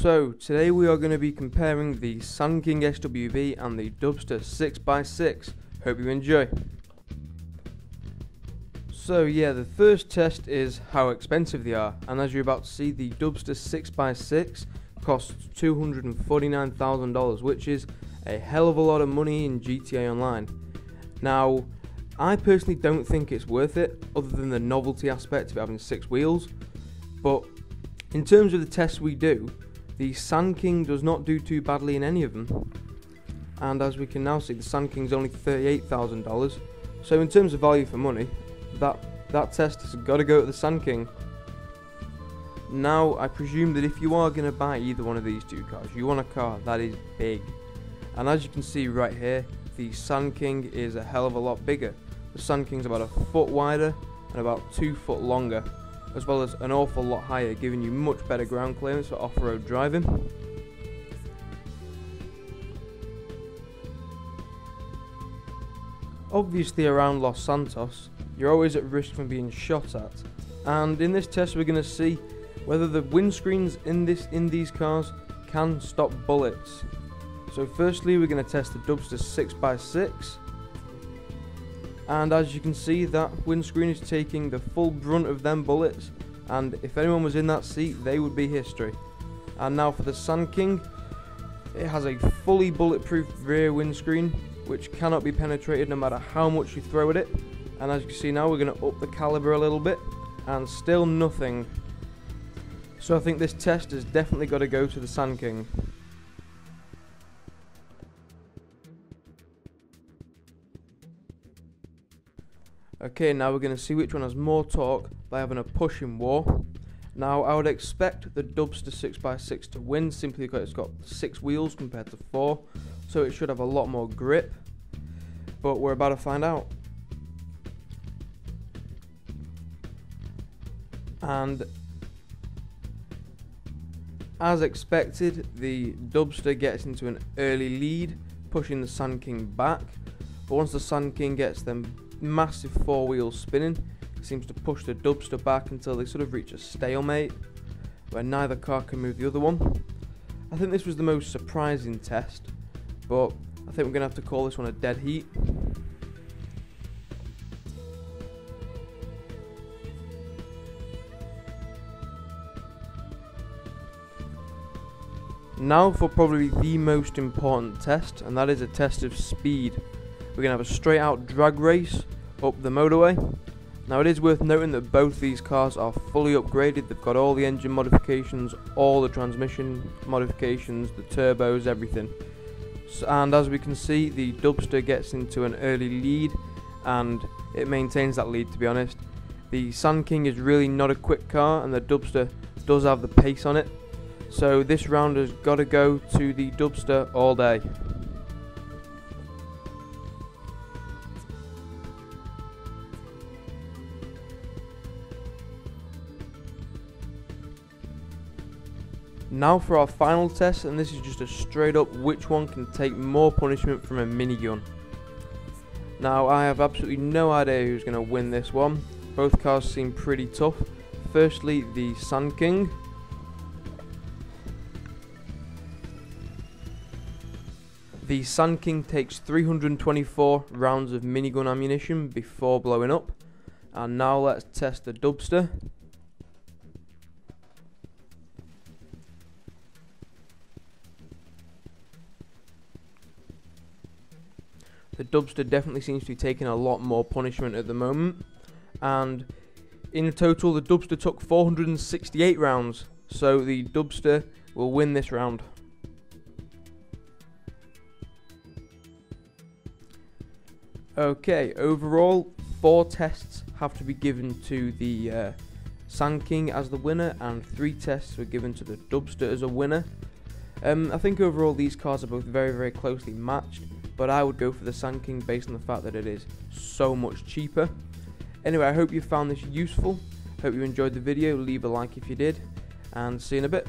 So today we are going to be comparing the Sandking SWB and the Dubsta 6x6. Hope you enjoy. So yeah, the first test is how expensive they are, and as you're about to see, the Dubsta 6x6 costs $249,000, which is a hell of a lot of money in GTA Online. Now, I personally don't think it's worth it, other than the novelty aspect of having 6 wheels, but in terms of the tests we do, the Sandking does not do too badly in any of them. And as we can now see, the Sandking's only $38,000, so in terms of value for money, that test has got to go to the Sandking. Now, I presume that if you are going to buy either one of these two cars, you want a car that is big. And as you can see right here, the Sandking is a hell of a lot bigger. The Sandking's about a foot wider and about 2 foot longer, as well as an awful lot higher, giving you much better ground clearance for off-road driving. Obviously, around Los Santos, you're always at risk from being shot at, and in this test we're going to see whether the windscreens in these cars can stop bullets. So firstly, we're going to test the Dubsta 6x6, and as you can see, that windscreen is taking the full brunt of them bullets, and if anyone was in that seat, they would be history. And now for the Sandking, it has a fully bulletproof rear windscreen, which cannot be penetrated no matter how much you throw at it. And as you can see now, we're going to up the caliber a little bit, and still nothing. So I think this test has definitely got to go to the Sandking. Okay, now we're going to see which one has more torque by having a push in war. Now, I would expect the Dubsta 6x6 to win simply because it's got 6 wheels compared to 4, so it should have a lot more grip, but we're about to find out. And as expected, the Dubsta gets into an early lead, pushing the Sandking back, but once the Sandking gets them massive 4 wheels spinning, it seems to push the Dubsta back until they sort of reach a stalemate where neither car can move the other one. I think this was the most surprising test, but I think we're going to have to call this one a dead heat. Now for probably the most important test, and that is a test of speed. We're going to have a straight out drag race up the motorway. Now it is worth noting that both these cars are fully upgraded. They've got all the engine modifications, all the transmission modifications, the turbos, everything. And as we can see, the Dubsta gets into an early lead, and it maintains that lead, to be honest. The Sandking is really not a quick car, and the Dubsta does have the pace on it. So this round has got to go to the Dubsta all day. Now for our final test, and this is just a straight up which one can take more punishment from a minigun. Now I have absolutely no idea who's going to win this one. Both cars seem pretty tough. Firstly, the Sandking. The Sandking takes 324 rounds of minigun ammunition before blowing up. And now let's test the Dubsta. The Dubsta definitely seems to be taking a lot more punishment at the moment, and in total the Dubsta took 468 rounds, so the Dubsta will win this round. Okay, overall 4 tests have to be given to the Sandking as the winner, and 3 tests were given to the Dubsta as a winner. I think overall these cars are both very, very closely matched, but I would go for the Sandking based on the fact that it is so much cheaper. Anyway, I hope you found this useful. Hope you enjoyed the video. Leave a like if you did, and see you in a bit.